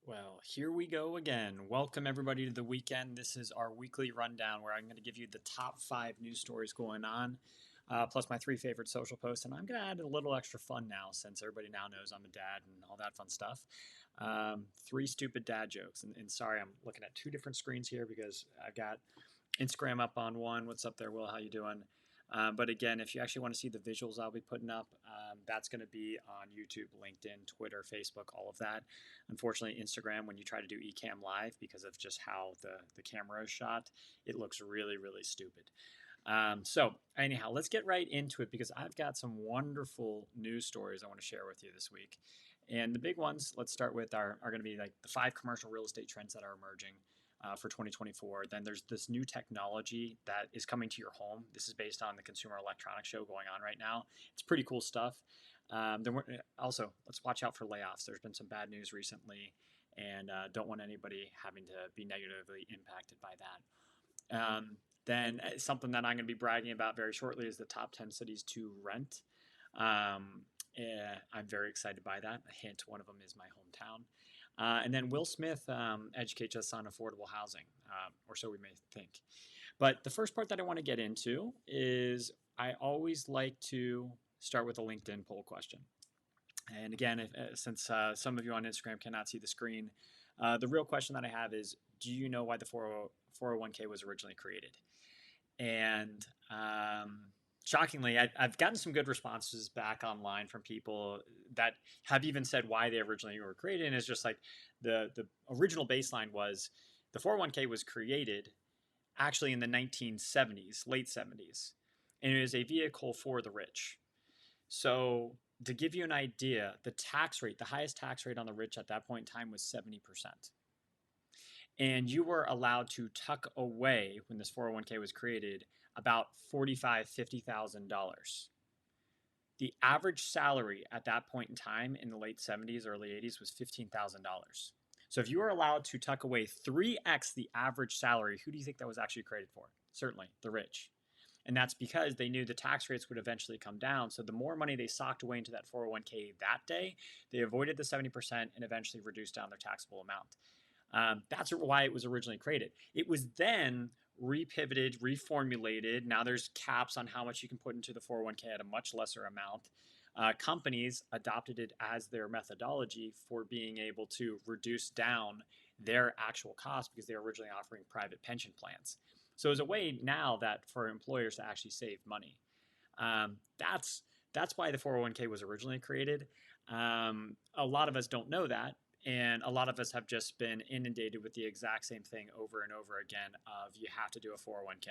Well, here we go again. Welcome everybody to the weekend. This is our weekly rundown where I'm going to give you the top 5 news stories going on, plus my 3 favorite social posts. And I'm going to add a little extra fun now since everybody now knows I'm a dad and all that fun stuff. 3 stupid dad jokes. And sorry, I'm looking at 2 different screens here because I've got Instagram up on one. What's up there, Will? How you doing? But again, if you actually want to see the visuals I'll be putting up, that's going to be on YouTube, LinkedIn, Twitter, Facebook, all of that. Unfortunately, Instagram, when you try to do Ecamm Live, because of just how the camera is shot, it looks really, really stupid. So anyhow, let's get right into it because I've got some wonderful news stories I want to share with you this week. And the big ones, let's start with, are going to be like the 5 commercial real estate trends that are emerging for 2024. Then there's this new technology that is coming to your home. This is based on the Consumer Electronics Show going on right now. It's pretty cool stuff. Also, let's watch out for layoffs. There's been some bad news recently, and don't want anybody having to be negatively impacted by that. Then something that I'm going to be bragging about very shortly is the top 10 cities to rent. I'm very excited by that. A hint, one of them is my hometown. And then Will Smith educates us on affordable housing, or so we may think. But the first part that I want to get into is I always like to start with a LinkedIn poll question. And again, since some of you on Instagram cannot see the screen, the real question that I have is, do you know why the 401k was originally created? And shockingly, I've gotten some good responses back online from people that have even said why they originally were created. And it's just like the original baseline was the 401k was created actually in the 1970s, late 70s, and it is a vehicle for the rich. So to give you an idea, the tax rate, the highest tax rate on the rich at that point in time was 70%. And you were allowed to tuck away when this 401k was created about $45,000, $50,000. The average salary at that point in time in the late 70s, early 80s was $15,000. So if you were allowed to tuck away 3x the average salary, who do you think that was actually created for? Certainly the rich. And that's because they knew the tax rates would eventually come down. So the more money they socked away into that 401k that day, they avoided the 70% and eventually reduced down their taxable amount. That's why it was originally created. It was then repivoted, reformulated. Now there's caps on how much you can put into the 401k at a much lesser amount. Companies adopted it as their methodology for being able to reduce down their actual cost because they were originally offering private pension plans. So there's a way now that for employers to actually save money. That's why the 401k was originally created. A lot of us don't know that. And a lot of us have just been inundated with the exact same thing over and over again of you have to do a 401k.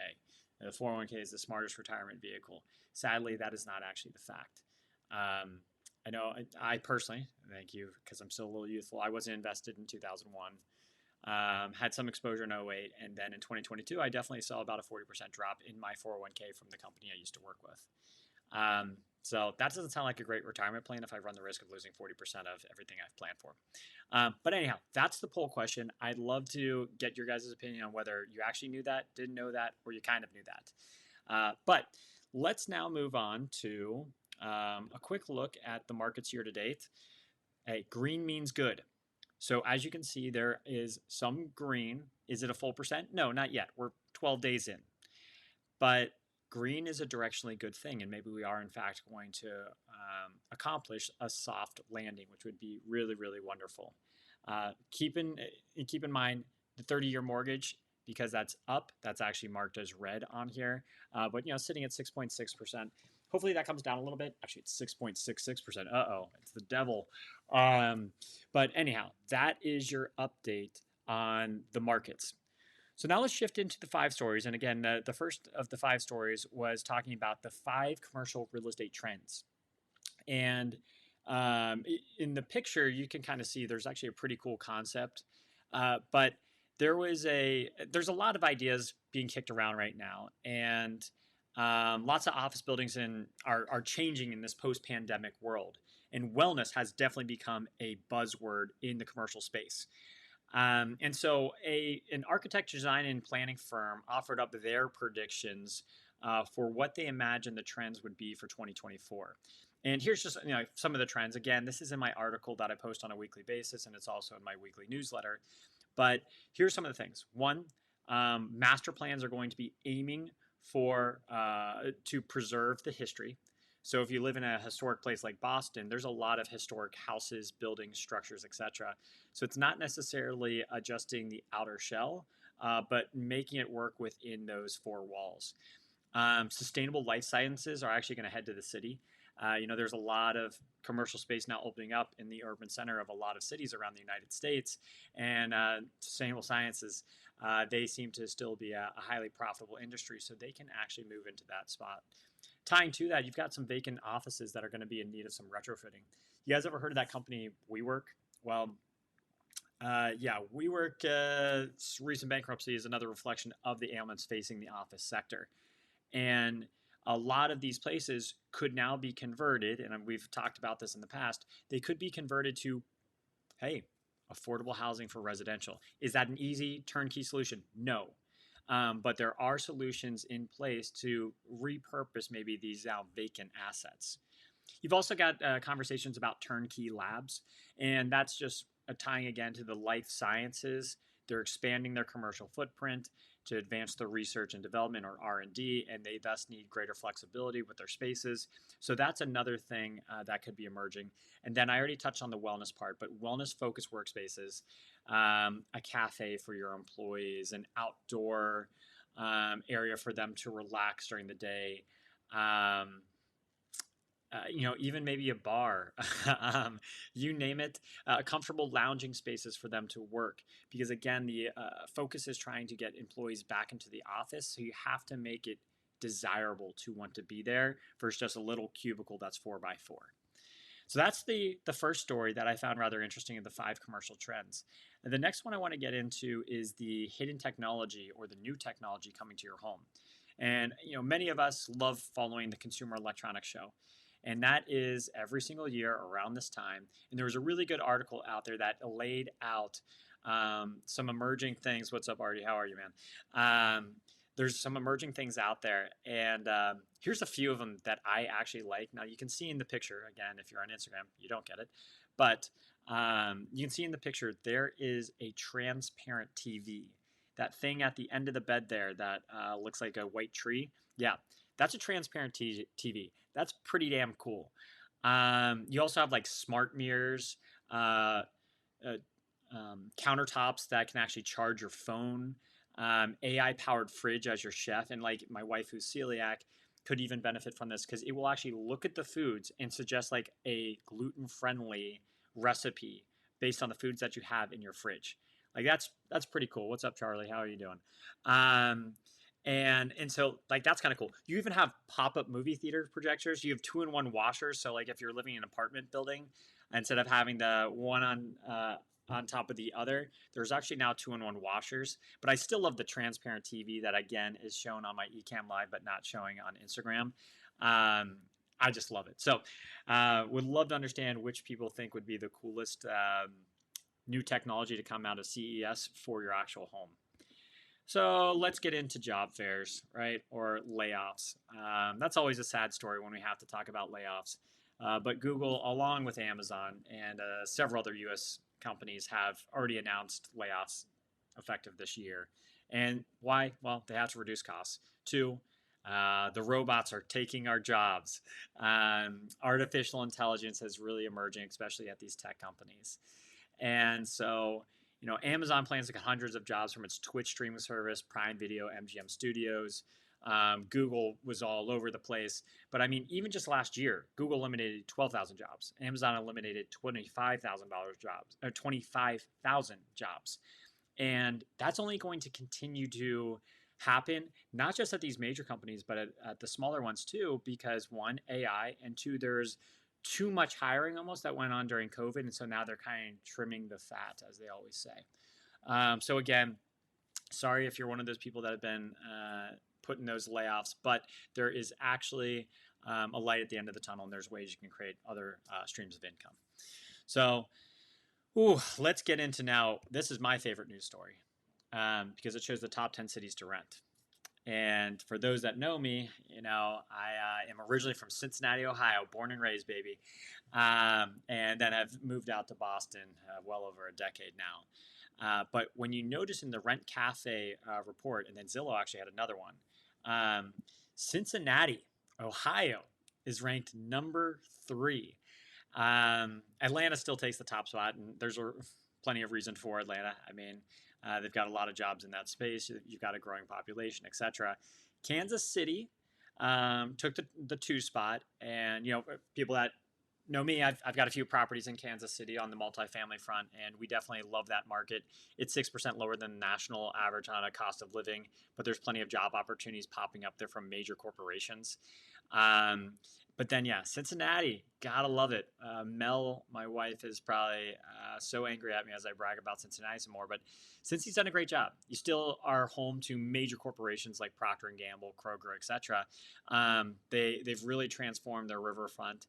The 401k is the smartest retirement vehicle. Sadly, that is not actually the fact. I know I personally, thank you, because I'm still a little youthful, I wasn't invested in 2001. Had some exposure in 08. And then in 2022, I definitely saw about a 40% drop in my 401k from the company I used to work with. So that doesn't sound like a great retirement plan if I run the risk of losing 40% of everything I've planned for. But anyhow, that's the poll question. I'd love to get your guys' opinion on whether you actually knew that, didn't know that, or you kind of knew that. But let's now move on to a quick look at the markets year to date. Hey, green means good. So as you can see, there is some green. Is it a full percent? No, not yet. We're 12 days in. But green is a directionally good thing, and maybe we are in fact going to accomplish a soft landing, which would be really, really wonderful. Keep in mind the 30-year mortgage, because that's up. That's actually marked as red on here, but sitting at 6.6%. Hopefully that comes down a little bit. Actually, it's 6.66%. It's the devil. But anyhow, that is your update on the markets. So now let's shift into the 5 stories. And again, the first of the 5 stories was talking about the 5 commercial real estate trends. And in the picture, you can kind of see there's actually a pretty cool concept. But there's a lot of ideas being kicked around right now. And lots of office buildings are changing in this post-pandemic world. And wellness has definitely become a buzzword in the commercial space. And so an architecture design and planning firm offered up their predictions for what they imagine the trends would be for 2024. And here's just some of the trends. Again, this is in my article that I post on a weekly basis, and it's also in my weekly newsletter. But here's some of the things. One, master plans are going to be aiming for to preserve the history. So if you live in a historic place like Boston, there's a lot of historic houses, buildings, structures, etc. So it's not necessarily adjusting the outer shell, but making it work within those four walls. Sustainable life sciences are actually going to head to the city. There's a lot of commercial space now opening up in the urban center of a lot of cities around the United States, and sustainable sciences, they seem to still be a highly profitable industry, so they can actually move into that spot. Tying to that, you've got some vacant offices that are going to be in need of some retrofitting. You guys ever heard of that company WeWork? Well, yeah, WeWork's recent bankruptcy is another reflection of the ailments facing the office sector. And a lot of these places could now be converted, and we've talked about this in the past, they could be converted to, hey, affordable housing for residential. Is that an easy turnkey solution? No. But there are solutions in place to repurpose maybe these now vacant assets. You've also got conversations about turnkey labs, and that's just tying again to the life sciences. They're expanding their commercial footprint to advance their research and development, or R&D, and they thus need greater flexibility with their spaces. So that's another thing that could be emerging. And then I already touched on the wellness part, but wellness-focused workspaces, a cafe for your employees, an outdoor area for them to relax during the day. Even maybe a bar, you name it, comfortable lounging spaces for them to work. Because again, the focus is trying to get employees back into the office. So you have to make it desirable to want to be there versus just a little cubicle that's 4x4. So that's the first story that I found rather interesting in the 5 commercial trends. And the next one I want to get into is the hidden technology or the new technology coming to your home. And many of us love following the Consumer Electronics Show. And that is every single year around this time. And there was a really good article out there that laid out some emerging things. What's up, Artie? How are you, man? There's some emerging things out there. And here's a few of them that I actually like. Now, you can see in the picture, again, if you're on Instagram, you don't get it. But you can see in the picture, there is a transparent TV. That thing at the end of the bed there that looks like a white tree. Yeah, that's a transparent TV. That's pretty damn cool. You also have like smart mirrors, countertops that can actually charge your phone, AI powered fridge as your chef. And like my wife, who's celiac, could even benefit from this because it will actually look at the foods and suggest like a gluten friendly recipe based on the foods that you have in your fridge. Like that's pretty cool. What's up, Charlie? How are you doing? And so like that's kind of cool. You even have pop-up movie theater projectors. You have 2-in-1 washers. So like if you're living in an apartment building, instead of having the one on top of the other, there's actually now 2-in-1 washers. But I still love the transparent TV that again is shown on my Ecamm Live, but not showing on Instagram. I just love it. So would love to understand which people think would be the coolest new technology to come out of CES for your actual home. So let's get into job fairs, right? Or layoffs. That's always a sad story when we have to talk about layoffs. But Google, along with Amazon and several other US companies, have already announced layoffs effective this year. And why? Well, they have to reduce costs. 2, the robots are taking our jobs. Artificial intelligence is really emerging, especially at these tech companies. And so, Amazon plans to cut hundreds of jobs from its Twitch streaming service, Prime Video, MGM Studios. Google was all over the place. But I mean, even just last year, Google eliminated 12,000 jobs. Amazon eliminated 25,000 jobs. And that's only going to continue to happen, not just at these major companies, but at the smaller ones too, because 1, AI, and 2, there's too much hiring almost that went on during COVID. And so now they're kind of trimming the fat, as they always say. So again, sorry if you're one of those people that have been put in those layoffs, but there is actually a light at the end of the tunnel, and there's ways you can create other streams of income. So let's get into now. This is my favorite news story because it shows the top 10 cities to rent. And for those that know me, I am originally from Cincinnati, Ohio, born and raised, baby. And then I've moved out to Boston well over a decade now. But when you notice in the Rent Cafe report, and then Zillow actually had another one, um, Cincinnati, Ohio is ranked number 3. Atlanta still takes the top spot, and there's plenty of reason for Atlanta. I mean, they've got a lot of jobs in that space. You've got a growing population, etc. Kansas City took the 2 spot, and people that know me, I've got a few properties in Kansas City on the multifamily front, and we definitely love that market. It's 6% lower than the national average on a cost of living, but there's plenty of job opportunities popping up there from major corporations. Um, but then, yeah, Cincinnati, gotta love it. Mel, my wife, is probably so angry at me as I brag about Cincinnati some more. But since he's done a great job, you still are home to major corporations like Procter and Gamble, Kroger, etc. They've really transformed their riverfront.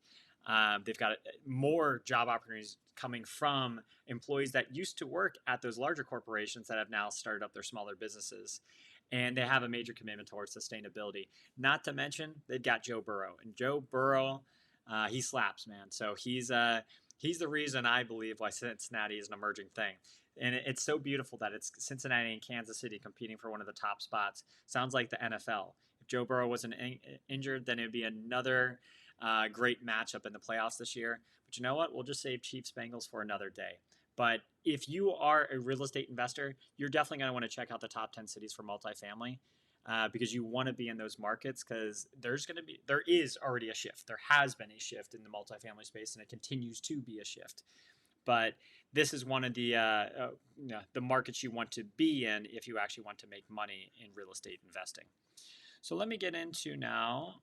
They've got more job opportunities coming from employees that used to work at those larger corporations that have now started up their smaller businesses. And they have a major commitment towards sustainability. Not to mention, they've got Joe Burrow. And Joe Burrow, he slaps, man. So he's the reason I believe why Cincinnati is an emerging thing. And it's so beautiful that it's Cincinnati and Kansas City competing for one of the top spots. Sounds like the NFL. If Joe Burrow wasn't injured, then it would be another great matchup in the playoffs this year. But you know what? We'll just save Chiefs Bengals for another day. But if you are a real estate investor, you're definitely going to want to check out the top 10 cities for multifamily because you want to be in those markets because there is already a shift. There has been a shift in the multifamily space and it continues to be a shift. But this is one of the markets you want to be in if you actually want to make money in real estate investing. So let me get into now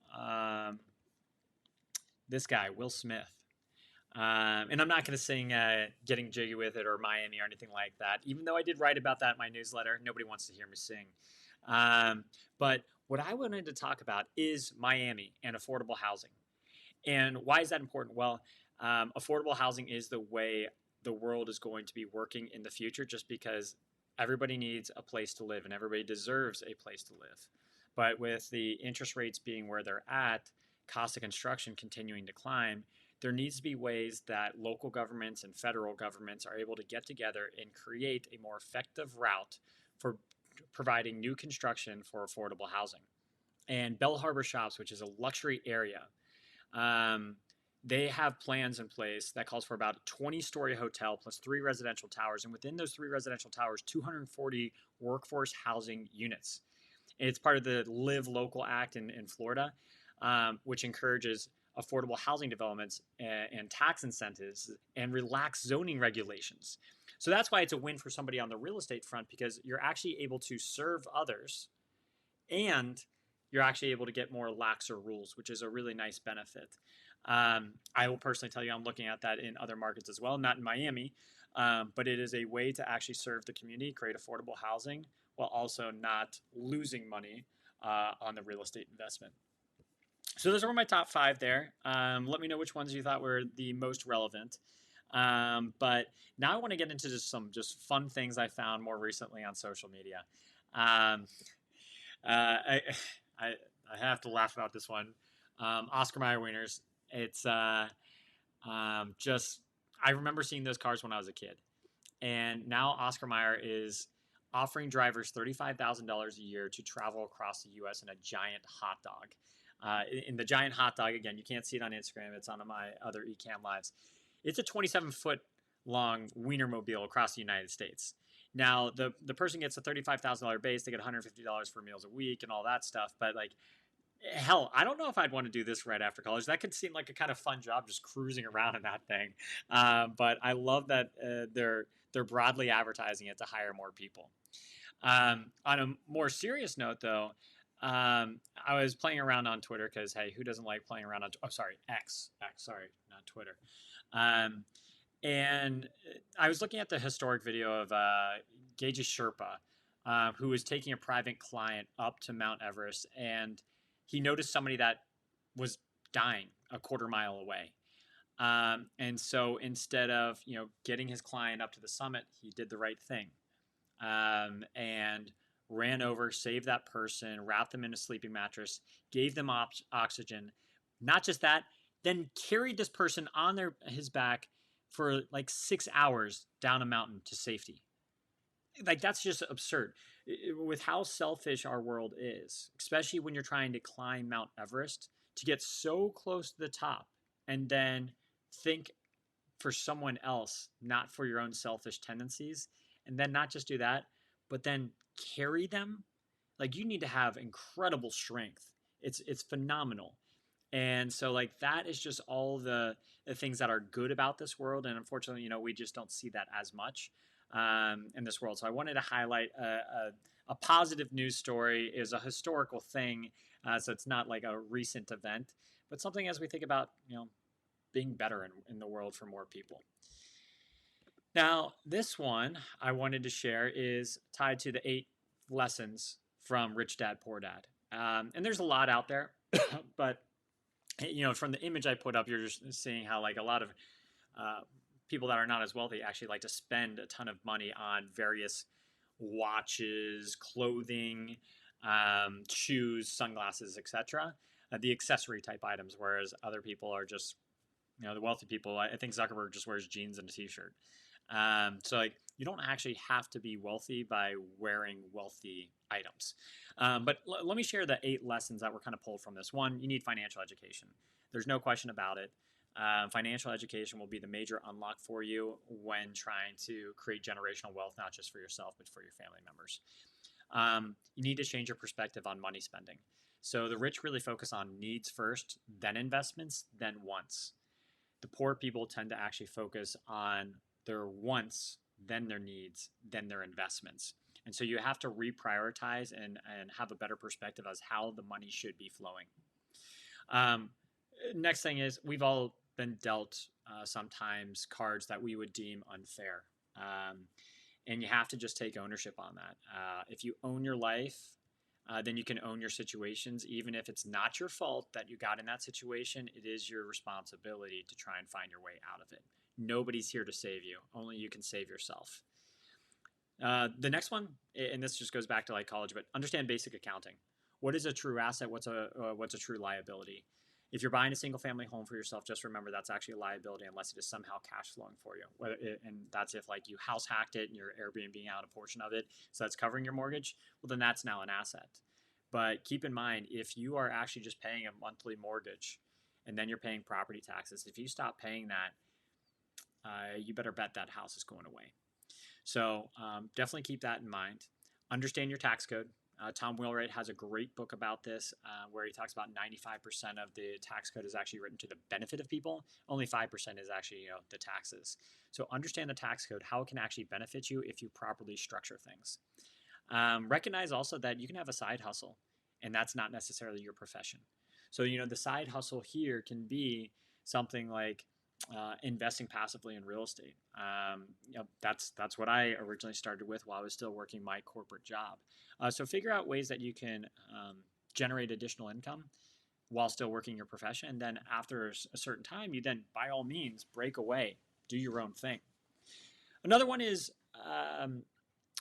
this guy, Will Smith. And I'm not going to sing Getting Jiggy With It or Miami or anything like that, even though I did write about that in my newsletter. Nobody wants to hear me sing. But what I wanted to talk about is Miami and affordable housing. And why is that important? Well, affordable housing is the way the world is going to be working in the future just because everybody needs a place to live and everybody deserves a place to live. But with the interest rates being where they're at, cost of construction continuing to climb, there needs to be ways that local governments and federal governments are able to get together and create a more effective route for providing new construction for affordable housing. And Bell Harbor Shops, which is a luxury area, they have plans in place that calls for about a 20-story hotel plus 3 residential towers. And within those 3 residential towers, 240 workforce housing units. It's part of the Live Local Act in Florida, which encourages affordable housing developments and tax incentives and relaxed zoning regulations. So that's why it's a win for somebody on the real estate front because you're actually able to serve others and you're actually able to get more laxer rules, which is a really nice benefit. I will personally tell you I'm looking at that in other markets as well, not in Miami, but it is a way to actually serve the community, create affordable housing while also not losing money on the real estate investment. So those were my top 5 there. Let me know which ones you thought were the most relevant. But now I want to get into some fun things I found more recently on social media. I have to laugh about this one. Oscar Mayer wieners. It's I remember seeing those cars when I was a kid, and now Oscar Mayer is offering drivers $35,000 a year to travel across the U.S. in a giant hot dog. In the giant hot dog, again, you can't see it on Instagram. It's on my other Ecamm Lives. It's a 27-foot long Wienermobile across the United States. Now, the person gets a $35,000 base. They get $150 for meals a week and all that stuff. But, hell, I don't know if I'd want to do this right after college. That could seem like a kind of fun job, just cruising around in that thing. But I love that they're broadly advertising it to hire more people. On a more serious note, though, I was playing around on Twitter because, hey, who doesn't like playing around on X, sorry, not Twitter. And I was looking at the historic video of Gage's Sherpa, who was taking a private client up to Mount Everest, and he noticed somebody that was dying a quarter mile away. And so instead of getting his client up to the summit, he did the right thing and ran over, saved that person, wrapped them in a sleeping mattress, gave them oxygen. Not just that, then carried this person on his back for like 6 hours down a mountain to safety. Like, that's just absurd. With how selfish our world is, especially when you're trying to climb Mount Everest, to get so close to the top and then think for someone else, not for your own selfish tendencies, and then not just do that, but then carry them. Like, you need to have incredible strength. It's phenomenal. And so, like, that is just all the things that are good about this world. And unfortunately, we just don't see that as much in this world. So I wanted to highlight a positive news story. Is a historical thing. So it's not like a recent event, but something as we think about, being better in the world for more people. Now, this one I wanted to share is tied to the 8 lessons from Rich Dad, Poor Dad. And there's a lot out there, but from the image I put up, you're just seeing how, like, a lot of people that are not as wealthy actually like to spend a ton of money on various watches, clothing, shoes, sunglasses, etc. The accessory type items, whereas other people are just, the wealthy people. I think Zuckerberg just wears jeans and a t-shirt. So, like, you don't actually have to be wealthy by wearing wealthy items. But let me share the 8 lessons that were kind of pulled from this. One, you need financial education. There's no question about it. Financial education will be the major unlock for you when trying to create generational wealth, not just for yourself, but for your family members. You need to change your perspective on money spending. So the rich really focus on needs first, then investments, then wants. The poor people tend to actually focus on their wants, then their needs, then their investments. And so you have to reprioritize and have a better perspective as how the money should be flowing. Next thing is, we've all been dealt sometimes cards that we would deem unfair. And you have to just take ownership on that. If you own your life, then you can own your situations. Even if it's not your fault that you got in that situation, it is your responsibility to try and find your way out of it. Nobody's here to save you. Only you can save yourself. The next one, and this just goes back to like college, but understand basic accounting. What is a true asset? What's a true liability? If you're buying a single family home for yourself, just remember that's actually a liability unless it is somehow cash flowing for you. And that's if, like, you house hacked it and you're Airbnb out a portion of it, so that's covering your mortgage. Well, then that's now an asset. But keep in mind, if you are actually just paying a monthly mortgage and then you're paying property taxes, if you stop paying that, you better bet that house is going away. So definitely keep that in mind. Understand your tax code. Tom Wheelwright has a great book about this where he talks about 95% of the tax code is actually written to the benefit of people. Only 5% is actually the taxes. So understand the tax code, how it can actually benefit you if you properly structure things. Recognize also that you can have a side hustle, and that's not necessarily your profession. So the side hustle here can be something like investing passively in real estate. That's what I originally started with while I was still working my corporate job. So figure out ways that you can generate additional income while still working your profession. And then after a certain time, you then, by all means, break away, do your own thing. Another one is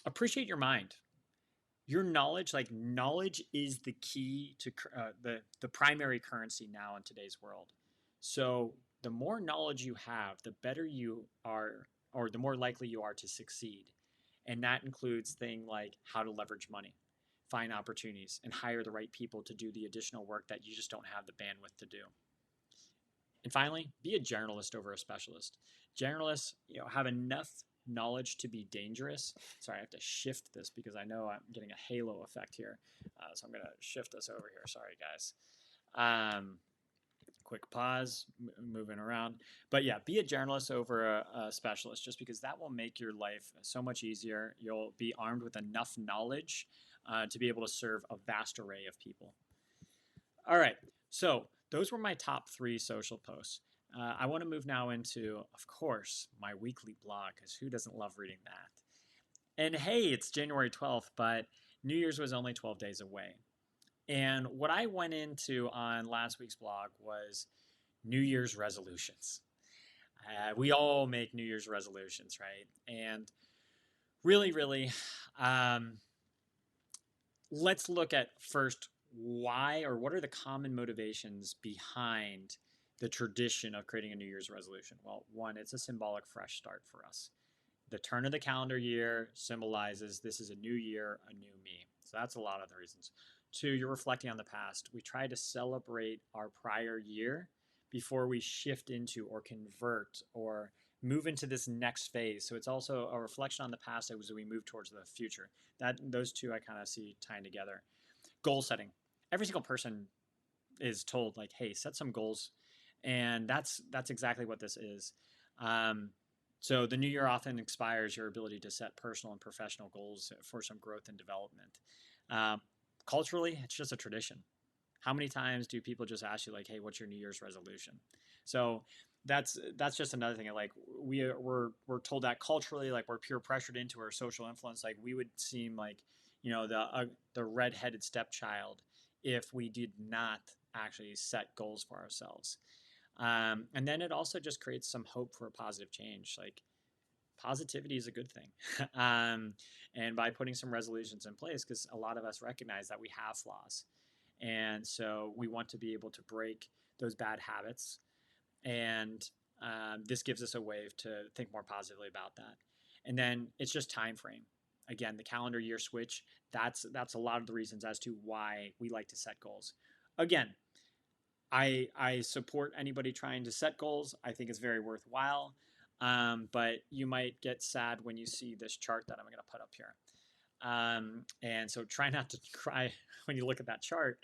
appreciate your mind. Your knowledge, knowledge is the key to the primary currency now in today's world. So the more knowledge you have, the better you are, or the more likely you are to succeed. And that includes things like how to leverage money, find opportunities, and hire the right people to do the additional work that you just don't have the bandwidth to do. And finally, be a generalist over a specialist. Generalists, have enough knowledge to be dangerous. Sorry, I have to shift this because I know I'm getting a halo effect here. So I'm going to shift this over here. Sorry, guys. Quick pause, moving around. But yeah, be a generalist over a specialist, just because that will make your life so much easier. You'll be armed with enough knowledge to be able to serve a vast array of people. All right, so those were my top 3 social posts. I want to move now into, of course, my weekly blog, because who doesn't love reading that? And hey, it's January 12th, but New Year's was only 12 days away. And what I went into on last week's blog was New Year's resolutions. We all make New Year's resolutions, right? And really, let's look at first why or what are the common motivations behind the tradition of creating a New Year's resolution. Well, one, it's a symbolic fresh start for us. The turn of the calendar year symbolizes this is a new year, a new me. So that's a lot of the reasons. Two, you're reflecting on the past. We try to celebrate our prior year before we shift into or convert or move into this next phase. So it's also a reflection on the past as we move towards the future. Those two I kind of see tying together. Goal setting. Every single person is told like, hey, set some goals, and that's exactly what this is. So the new year often inspires your ability to set personal and professional goals for some growth and development. Culturally, it's just a tradition. How many times do people just ask you like, "Hey, what's your New Year's resolution?" So that's just another thing. Like we're told that culturally, like we're peer pressured into our social influence. Like we would seem like the redheaded stepchild if we did not actually set goals for ourselves. And then it also just creates some hope for a positive change. Like positivity is a good thing. And by putting some resolutions in place, because a lot of us recognize that we have flaws. And so we want to be able to break those bad habits. And this gives us a way to think more positively about that. And then it's just time frame. Again, the calendar year switch, that's a lot of the reasons as to why we like to set goals. Again, I support anybody trying to set goals. I think it's very worthwhile. But you might get sad when you see this chart that I'm going to put up here. And so try not to cry when you look at that chart.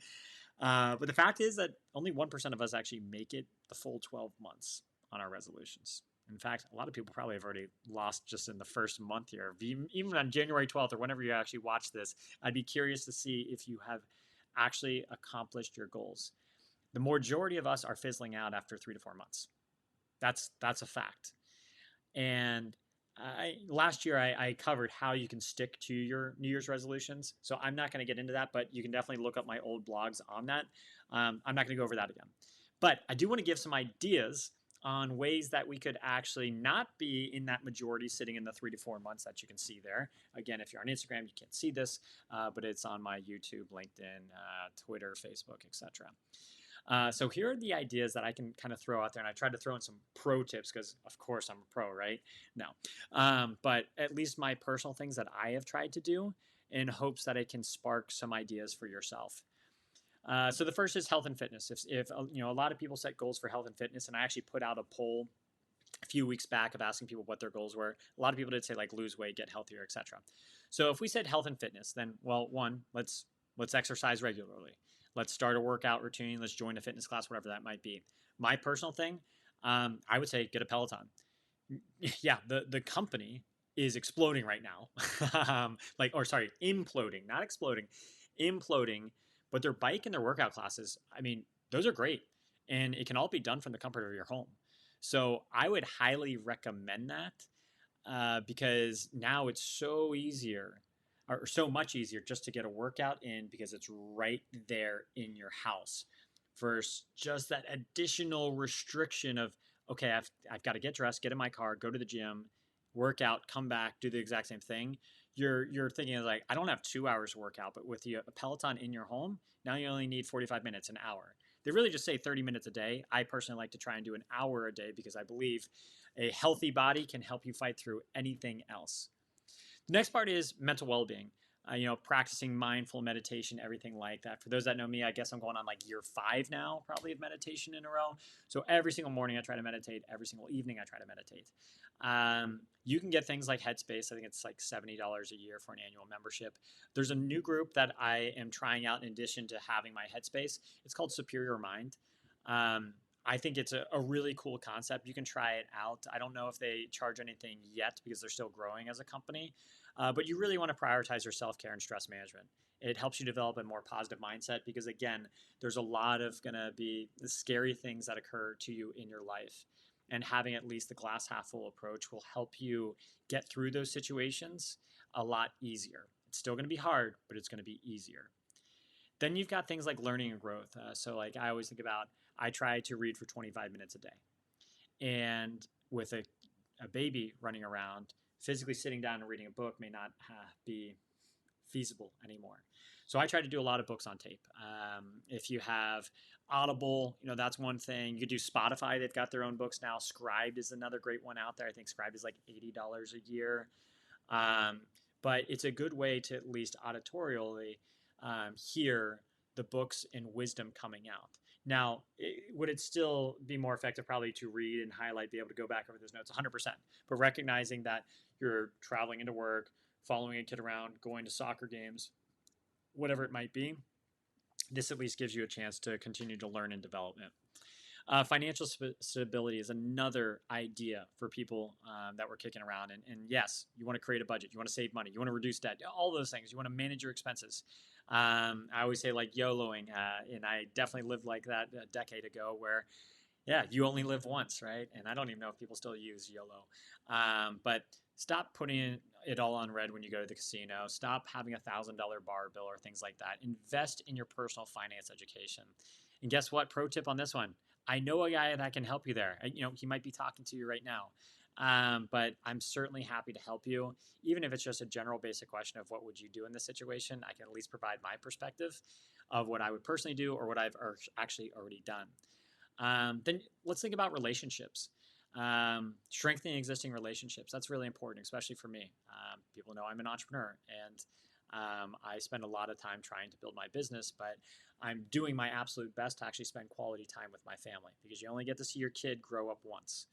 But the fact is that only 1% of us actually make it the full 12 months on our resolutions. In fact, a lot of people probably have already lost just in the first month here. Even on January 12th or whenever you actually watch this, I'd be curious to see if you have actually accomplished your goals. The majority of us are fizzling out after 3 to 4 months. That's a fact. And last year I covered how you can stick to your New Year's resolutions. So I'm not going to get into that, but you can definitely look up my old blogs on that. I'm not going to go over that again. But I do want to give some ideas on ways that we could actually not be in that majority sitting in the 3 to 4 months that you can see there. Again, if you're on Instagram, you can't see this, but it's on my YouTube, LinkedIn, Twitter, Facebook, etc. So here are the ideas that I can kind of throw out there, and I tried to throw in some pro tips because, of course, I'm a pro, right? No, but at least my personal things that I have tried to do in hopes that it can spark some ideas for yourself. So the first is health and fitness. If a lot of people set goals for health and fitness, and I actually put out a poll a few weeks back of asking people what their goals were. A lot of people did say like lose weight, get healthier, etc. So if we said health and fitness, then well, one, let's exercise regularly. Let's start a workout routine. Let's join a fitness class, whatever that might be. My personal thing, I would say get a Peloton. Yeah, the company is exploding right now. Imploding, not exploding, imploding. But their bike and their workout classes, I mean, those are great. And it can all be done from the comfort of your home. So I would highly recommend that because now it's so much easier just to get a workout in because it's right there in your house versus just that additional restriction of, okay, I've got to get dressed, get in my car, go to the gym, work out, come back, do the exact same thing. You're thinking like, I don't have 2 hours to work out, but with a Peloton in your home, now you only need 45 minutes, an hour. They really just say 30 minutes a day. I personally like to try and do an hour a day because I believe a healthy body can help you fight through anything else. The next part is mental well-being. Practicing mindful meditation, everything like that. For those that know me, I guess I'm going on like year 5 now, probably of meditation in a row. So every single morning I try to meditate. Every single evening I try to meditate. You can get things like Headspace. I think it's like $70 a year for an annual membership. There's a new group that I am trying out in addition to having my Headspace. It's called Superior Mind. I think it's a really cool concept. You can try it out. I don't know if they charge anything yet because they're still growing as a company. But you really want to prioritize your self-care and stress management. It helps you develop a more positive mindset because, again, there's a lot of going to be scary things that occur to you in your life. And having at least the glass half full approach will help you get through those situations a lot easier. It's still going to be hard, but it's going to be easier. Then you've got things like learning and growth. So like I always think about, I try to read for 25 minutes a day. And with a baby running around, physically sitting down and reading a book may not be feasible anymore. So I try to do a lot of books on tape. If you have Audible, that's one thing. You could do Spotify. They've got their own books now. Scribed is another great one out there. I think Scribed is like $80 a year. Um, but it's a good way to at least auditorially hear the books and wisdom coming out. Now, would it still be more effective probably to read and highlight, be able to go back over those notes? 100%. But recognizing that you're traveling into work, following a kid around, going to soccer games, whatever it might be, this at least gives you a chance to continue to learn and develop it. Financial stability is another idea for people that we're kicking around. And yes, you want to create a budget. You want to save money. You want to reduce debt. All those things. You want to manage your expenses. I always say like YOLOing. And I definitely lived like that a decade ago where, yeah, you only live once, right? And I don't even know if people still use YOLO. But stop putting it all on red when you go to the casino. Stop having $1,000 bar bill or things like that. Invest in your personal finance education. And guess what? Pro tip on this one. I know a guy that can help you there. He might be talking to you right now. But I'm certainly happy to help you. Even if it's just a general basic question of what would you do in this situation, I can at least provide my perspective of what I would personally do or what I've actually already done. Then let's think about relationships. Strengthening existing relationships. That's really important, especially for me. People know I'm an entrepreneur and I spend a lot of time trying to build my business, but I'm doing my absolute best to actually spend quality time with my family because you only get to see your kid grow up once.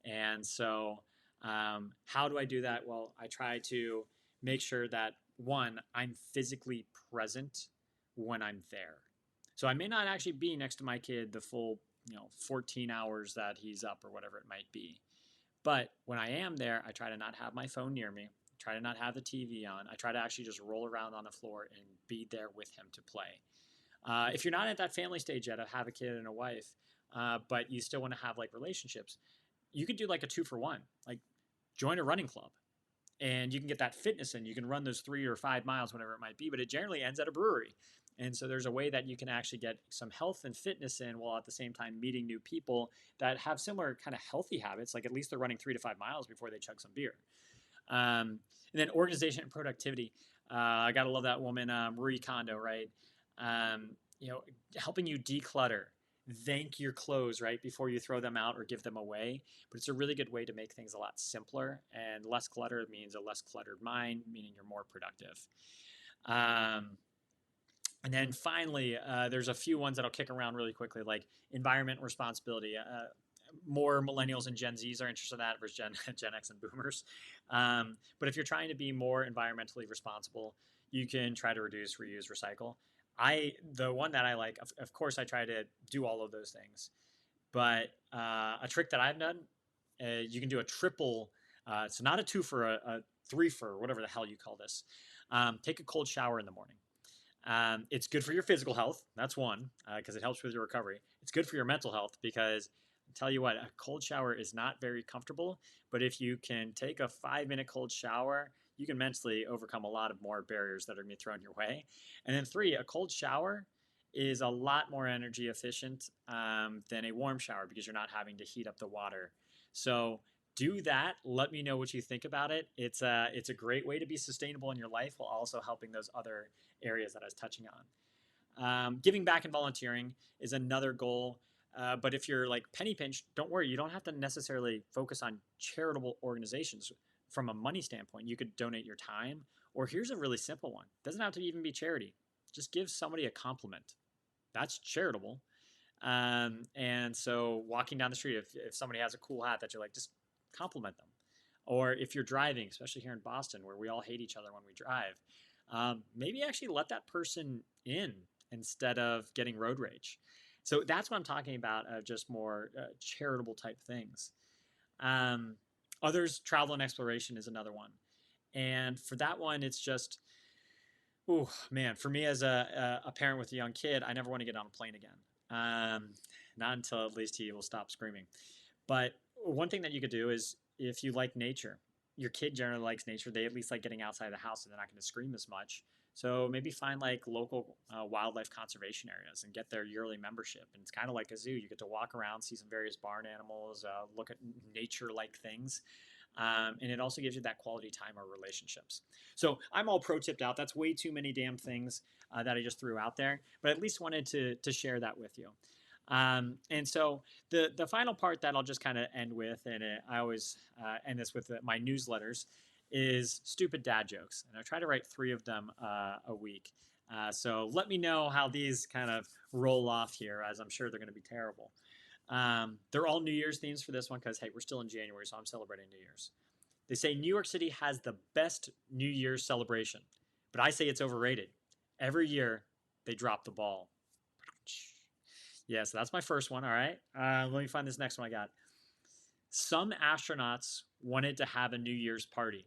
And so how do I do that? Well, I try to make sure that, one, I'm physically present when I'm there. So I may not actually be next to my kid the full 14 hours that he's up or whatever it might be. But when I am there, I try to not have my phone near me, try to not have the TV on. I try to actually just roll around on the floor and be there with him to play. If you're not at that family stage yet, have a kid and a wife, but you still want to have like relationships, you could do like a 2-for-1, like join a running club and you can get that fitness in. You can run those 3 or 5 miles, whatever it might be, but it generally ends at a brewery. And so there's a way that you can actually get some health and fitness in while at the same time meeting new people that have similar kind of healthy habits. Like at least they're running 3 to 5 miles before they chug some beer. And then organization and productivity. I got to love that woman, Marie Kondo, right? Helping you declutter, thank your clothes right before you throw them out or give them away. But it's a really good way to make things a lot simpler, and less clutter means a less cluttered mind, meaning you're more productive. And then finally, there's a few ones that I'll kick around really quickly, like environment responsibility. More millennials and Gen Zs are interested in that versus Gen X and boomers. But if you're trying to be more environmentally responsible, you can try to reduce, reuse, recycle. The one that I like, of course, I try to do all of those things. But a trick that I've done, you can do a triple. So not a 2 for a 3 for whatever the hell you call this. Take a cold shower in the morning. It's good for your physical health. That's one, because it helps with your recovery. It's good for your mental health because I tell you what, a cold shower is not very comfortable. But if you can take a 5-minute cold shower, you can mentally overcome a lot of more barriers that are going to be thrown your way. And then 3, a cold shower is a lot more energy efficient than a warm shower because you're not having to heat up the water. So do that. Let me know what you think about it. It's a great way to be sustainable in your life while also helping those other areas that I was touching on. Giving back and volunteering is another goal. But if you're like penny pinched, don't worry. You don't have to necessarily focus on charitable organizations. From a money standpoint, you could donate your time, or here's a really simple one. It doesn't have to even be charity. Just give somebody a compliment. That's charitable. And so walking down the street, if somebody has a cool hat that you're like, just compliment them. Or if you're driving, especially here in Boston, where we all hate each other when we drive, maybe actually let that person in instead of getting road rage. So that's what I'm talking about, just more charitable type things. Others, travel and exploration is another one. And for that one, it's just, oh man, for me as a parent with a young kid, I never want to get on a plane again. Not until at least he will stop screaming. But one thing that you could do is if you like nature, your kid generally likes nature. They at least like getting outside of the house and they're not going to scream as much. So maybe find like local wildlife conservation areas and get their yearly membership. And it's kind of like a zoo. You get to walk around, see some various barn animals, look at nature-like things. And it also gives you that quality time or relationships. So I'm all pro tipped out. That's way too many damn things that I just threw out there, but at least wanted to share that with you. And so the final part that I'll just kind of end with, and I always end this with my newsletters, is stupid dad jokes. And I try to write 3 of them a week. So let me know how these kind of roll off here, as I'm sure they're going to be terrible. They're all New Year's themes for this one because, hey, we're still in January, so I'm celebrating New Year's. They say New York City has the best New Year's celebration, but I say it's overrated. Every year, they drop the ball. Yeah, so that's my first one. All right. Let me find this next one I got. Some astronauts wanted to have a New Year's party.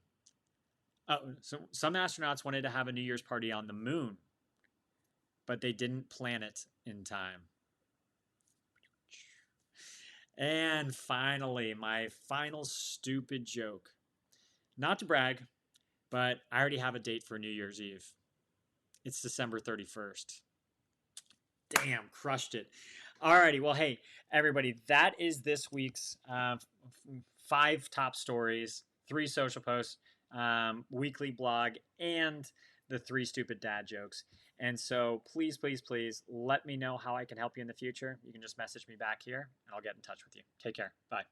So some astronauts wanted to have a New Year's party on the moon, but they didn't plan it in time. And finally, my final stupid joke. Not to brag, but I already have a date for New Year's Eve. It's December 31st. Damn, crushed it. Alrighty, well, hey, everybody, that is this week's 5 top stories, 3 social posts, weekly blog, and the 3 stupid dad jokes. And so please, please, please let me know how I can help you in the future. You can just message me back here, and I'll get in touch with you. Take care. Bye.